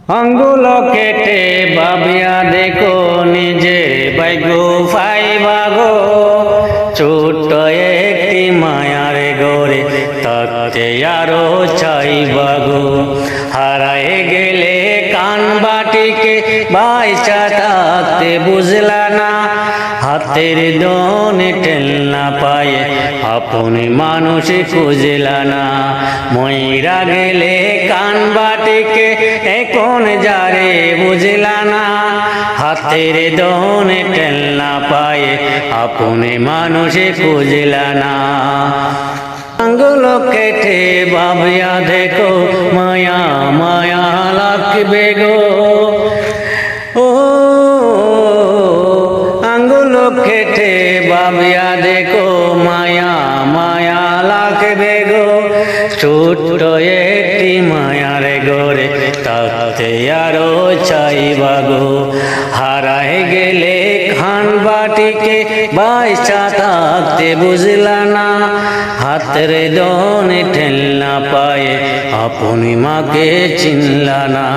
আঙ্গুল কেটে ভাবিয়া দেখো নিজের ভাগ্য পাইবাগো, ছোট্ট একটি মায়ার গড়ে থাকতে আরো চাইবাগো। হারায় গেলে কান বাটিকে বাইচা থাকতে বুঝলা না, হাতের দনে টেল না পায়ে আপনি মানুষ খুঁজলা না। ময়রা গেলে কান বাটিকে এখন যারে বুঝলা না, হাতের দনে টেল না পায়ে আপনি মানুষ খুঁজলা না। আঙ্গুল কেটে ভাবিয়া দেখো মায়া মায়া লাগবে গো, ও আঙ্গুল কেটে ভাবিয়া দেখো মায়া মায়া লাগবে গো, ছোট্ট একটি মায়ার গড়ে থাকতে আরো চাইবাগো। হারায় গেলে খান বাটিকে বাইচা থাকতে বুঝলা না, হাতের দনে ঠেল না পায়ে আপনি মাকে চিনলা না।